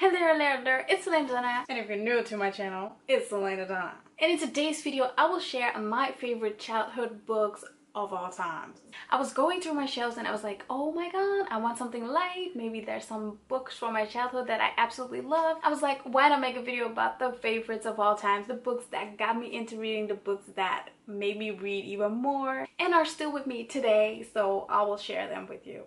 Helleurrrr, it's Lalaine, and if you're new to my channel, it's Lalaine. And in today's video, I will share my favorite childhood books of all time. I was going through my shelves and I was like, oh my god, I want something light. Maybe there's some books from my childhood that I absolutely love. I was like, why not make a video about the favorites of all time, the books that got me into reading, the books that made me read even more and are still with me today, so I will share them with you.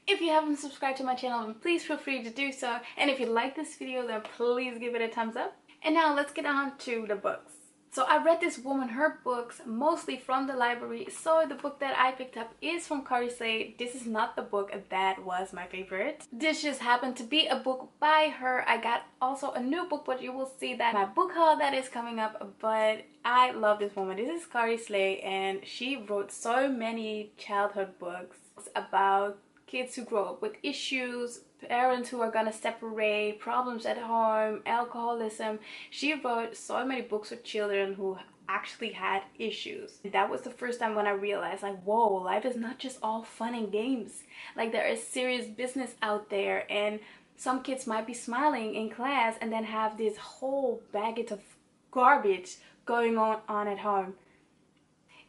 If you haven't subscribed to my channel, then please feel free to do so. And if you like this video, then please give it a thumbs up. And now let's get on to the books. So I read this woman, her books, mostly from the library. So the book that I picked up is from Carrie Slade. This is not the book that was my favorite. This just happened to be a book by her. I got also a new book, but you will see that my book haul that is coming up. But I love this woman. This is Carrie Slade, and she wrote so many childhood books about kids who grow up with issues, parents who are gonna separate, problems at home, alcoholism. She wrote so many books for children who actually had issues. That was the first time when I realized, like, whoa, life is not just all fun and games. Like, there is serious business out there, and some kids might be smiling in class and then have this whole baggage of garbage going on at home.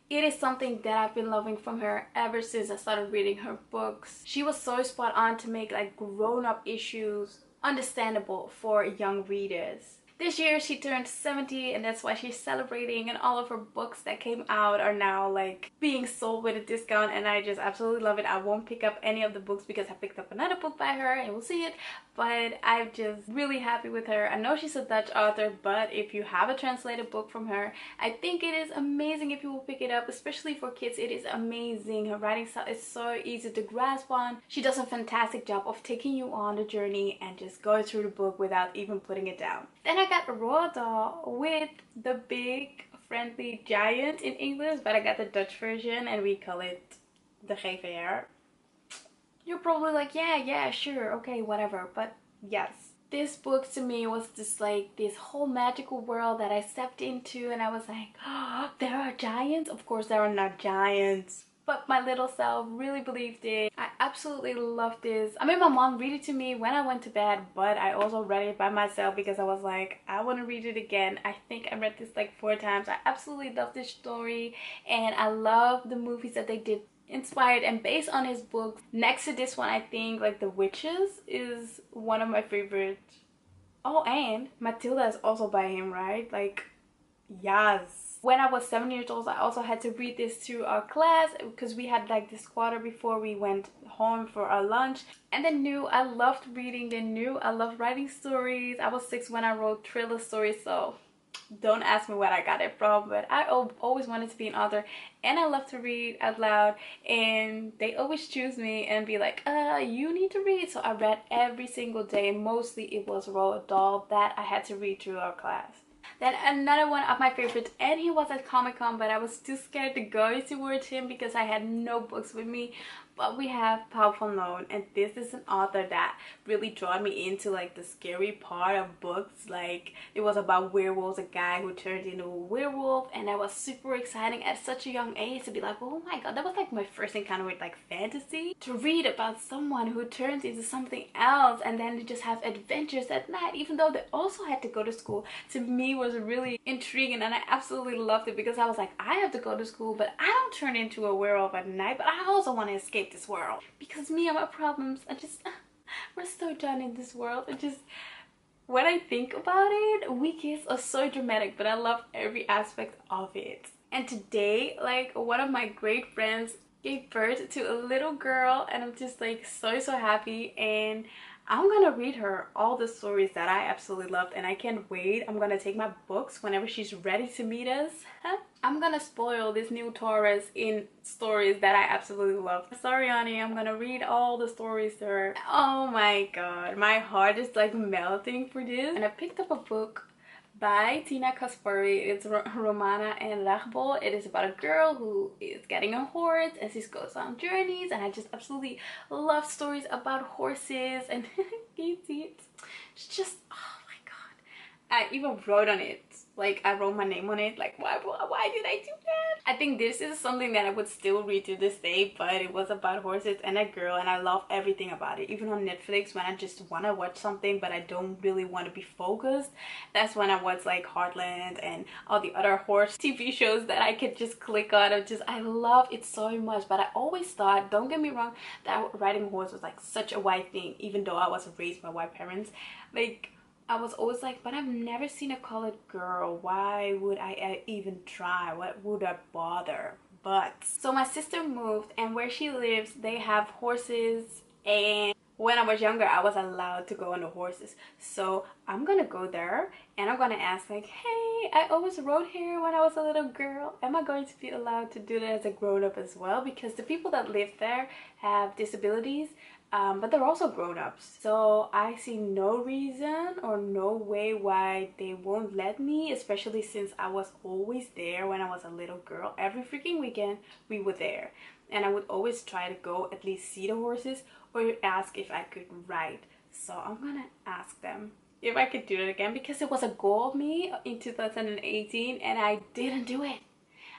It is something that I've been loving from her ever since I started reading her books. She was so spot on to make like grown-up issues understandable for young readers. This year she turned 70, and that's why she's celebrating, and all of her books that came out are now like being sold with a discount, and I just absolutely love it. I won't pick up any of the books because I picked up another book by her and we'll see it, but I'm just really happy with her. I know she's a Dutch author, but if you have a translated book from her, I think it is amazing if you will pick it up, especially for kids. It is amazing. Her writing style is so easy to grasp on. She does a fantastic job of taking you on the journey and just going through the book without even putting it down. Then I got a raw doll with the big friendly giant in English, but I got the Dutch version and we call it the Helleur. You're probably like, yeah, sure, okay, whatever, but yes. This book to me was just like this whole magical world that I stepped into, and I was like, oh, there are giants? Of course there are not giants. But my little self really believed it. I absolutely love this. I made my mom read it to me when I went to bed, but I also read it by myself because I was like, I want to read it again. I think I read this like 4 times. I absolutely love this story, and I love the movies that they did inspired and based on his books. Next to this one, I think like The Witches is one of my favorites. Oh, and Matilda is also by him, right? Like, yes. When I was 7 years old, I also had to read this to our class because we had like this quarter before we went home for our lunch. And they knew I loved reading. They knew I loved writing stories. I was 6 when I wrote thriller stories, so don't ask me where I got it from, but I always wanted to be an author, and I love to read out loud, and they always choose me and be like, you need to read. So I read every single day, and mostly it was Roald Dahl that I had to read through our class. Then another one of my favorites, and he was at Comic-Con, but I was too scared to go towards him because I had no books with me. But we have Powerful Known, and this is an author that really drew me into like the scary part of books. Like, it was about werewolves, a guy who turned into a werewolf, and that was super exciting at such a young age to be like, oh my god, that was like my first encounter with like fantasy. To read about someone who turns into something else and then to just have adventures at night, even though they also had to go to school, to me was really intriguing, and I absolutely loved it because I was like, I have to go to school, but I don't turn into a werewolf at night, but I also want to escape this world because me and my problems, we're so done in this world. When I think about it, we kids are so dramatic, but I love every aspect of it. And today, like, one of my great friends gave birth to a little girl, and I'm just like so happy, and I'm gonna read her all the stories that I absolutely loved, and I can't wait. I'm gonna take my books whenever she's ready to meet us. I'm gonna spoil this new Taurus in stories that I absolutely love. Sorry, honey, I'm gonna read all the stories to her. Oh my god, my heart is like melting for this. And I picked up a book by Tina Kaspari. It's Romana and Ragbol. It is about a girl who is getting a horse and she goes on journeys, and I just absolutely love stories about horses. And can you see it? It's just, oh my god. I even wrote on it, like I wrote my name on it. Like why did I do that? I think this is something that I would still read to this day, but it was about horses and a girl, and I love everything about it. Even on Netflix, when I just want to watch something but I don't really want to be focused, that's when I watch like Heartland and all the other horse TV shows that I could just click on. I love it so much. But I always thought, don't get me wrong, that riding a horse was like such a white thing, even though I was raised by white parents. Like, I was always like, but I've never seen a colored girl. Why would I even try? What would I bother? But so my sister moved, and where she lives, they have horses. And when I was younger, I was allowed to go on the horses. So I'm gonna go there and I'm gonna ask, like, hey, I always rode here when I was a little girl. Am I going to be allowed to do that as a grown-up as well? Because the people that live there have disabilities. But they're also grown-ups, so I see no reason or no way why they won't let me, especially since I was always there when I was a little girl. Every freaking weekend we were there, and I would always try to go at least see the horses or ask if I could ride. So I'm gonna ask them if I could do it again, because it was a goal of me in 2018 and I didn't do it.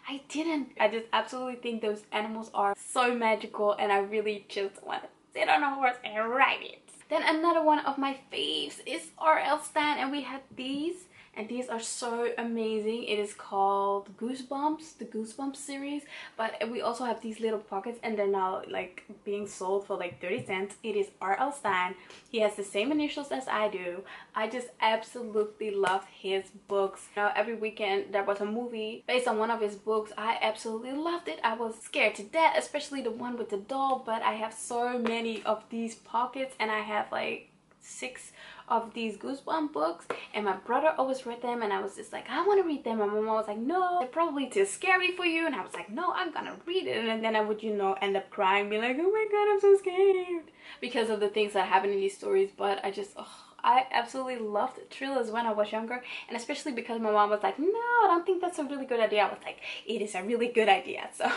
I didn't. I just absolutely think those animals are so magical, and I really just want to sit on a horse and ride it. Then another one of my faves is R.L. Stan, and we had these, and these are so amazing. It is called Goosebumps, the Goosebumps series, but we also have these little pockets, and they're now like being sold for like 30 cents. It is R.L. Stan. He has the same initials as I do. I just absolutely love his books. You know, every weekend there was a movie based on one of his books. I absolutely loved it. I was scared to death, especially the one with the doll, but I have so many of these pockets, and I have like 6 of these Goosebump books, and my brother always read them, and I was just like, I want to read them. My mom was like, no, they're probably too scary for you, and I was like, no, I'm gonna read it. And then I would, you know, end up crying, being like, oh my god, I'm so scared, because of the things that happen in these stories. But I absolutely loved thrillers when I was younger, and especially because my mom was like, no, I don't think that's a really good idea. I was like, it is a really good idea. So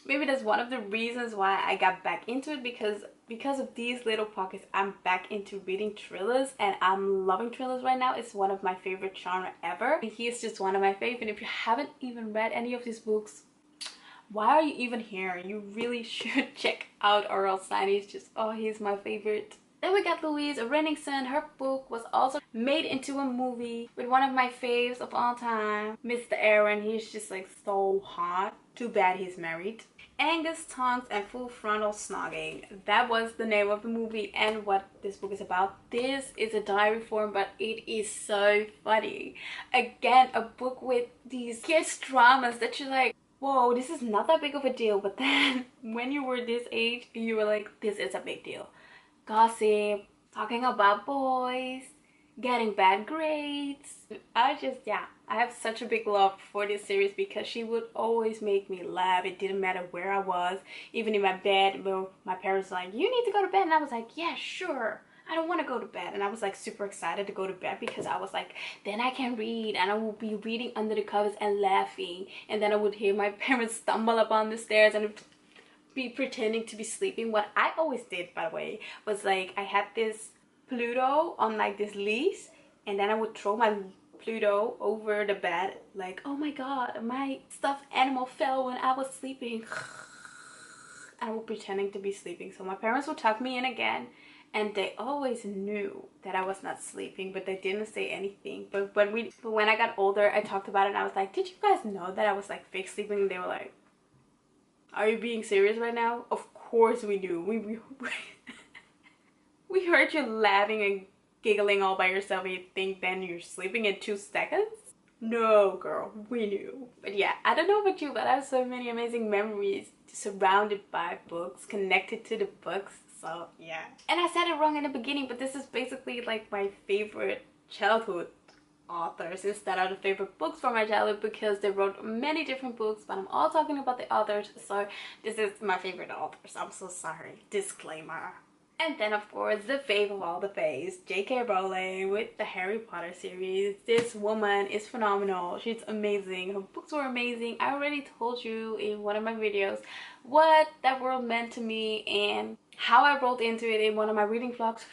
maybe that's one of the reasons why I got back into it, because of these little pockets. I'm back into reading thrillers, and I'm loving thrillers right now. It's one of my favorite genre ever. He is just one of my favorite. And if you haven't even read any of these books, why are you even here? You really should check out R.L. Stine. He's just, oh, he's my favorite. Then we got Louise Renningson. Her book was also made into a movie with one of my faves of all time, Mr. Aaron. He's just like so hot. Too bad he's married. Angus Tonks and Full Frontal Snogging. That was the name of the movie and what this book is about. This is a diary form, but it is so funny. Again, a book with these kids dramas that you're like, whoa, this is not that big of a deal. But then when you were this age, you were like, this is a big deal. Gossip, talking about boys, getting bad grades. I have such a big love for this series, because she would always make me laugh. It didn't matter where I was, even in my bed. Well, my parents were like, you need to go to bed, and I was like, yeah, sure, I don't want to go to bed. And I was like super excited to go to bed, because I was like, then I can read, and I will be reading under the covers and laughing. And then I would hear my parents stumble up on the stairs and be pretending to be sleeping. What I always did, by the way, was like, I had this Pluto on like this leash, and then I would throw my Pluto over the bed, like, oh my god, my stuffed animal fell when I was sleeping. And I was pretending to be sleeping. So my parents would tuck me in again, and they always knew that I was not sleeping, but they didn't say anything. But when I got older, I talked about it, and I was like, did you guys know that I was like fake sleeping? And they were like, are you being serious right now? Of course we knew. We heard you laughing and giggling all by yourself, and you think then you're sleeping in 2 seconds? No, girl, we knew. But yeah, I don't know about you, but I have so many amazing memories surrounded by books, connected to the books. So yeah. And I said it wrong in the beginning, but this is basically like my favorite childhood authors instead of the favorite books from my childhood, because they wrote many different books, but I'm all talking about the authors. So this is my favorite authors. I'm so sorry. Disclaimer. And then of course the fave of all the faves, J.K. Rowling with the Harry Potter series. This woman is phenomenal. She's amazing. Her books were amazing. I already told you in one of my videos what that world meant to me and how I rolled into it in one of my reading vlogs.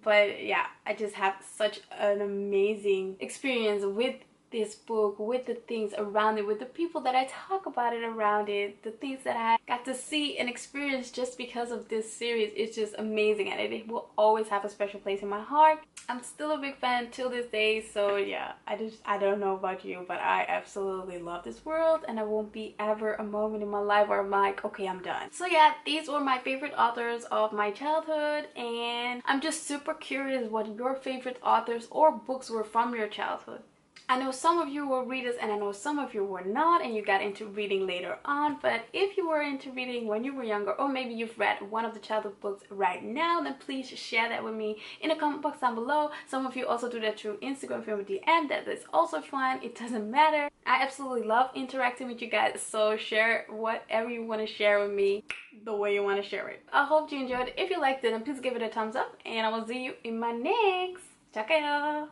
But yeah, I just have such an amazing experience with this book, with the things around it, with the people that I talk about it around it, the things that I got to see and experience just because of this series. It's just amazing, and it will always have a special place in my heart. I'm still a big fan till this day, so yeah, I don't know about you, but I absolutely love this world, and there won't be ever a moment in my life where I'm like, okay, I'm done. So yeah, these were my favorite authors of my childhood, and I'm just super curious what your favorite authors or books were from your childhood. I know some of you were readers and I know some of you were not, and you got into reading later on, but if you were into reading when you were younger, or maybe you've read one of the childhood books right now, then please share that with me in the comment box down below. Some of you also do that through Instagram, from a DM. That is also fine. It doesn't matter. I absolutely love interacting with you guys, so share whatever you want to share with me the way you want to share it. I hope you enjoyed it. If you liked it, then please give it a thumbs up, and I will see you in my next. Ciao, kayo!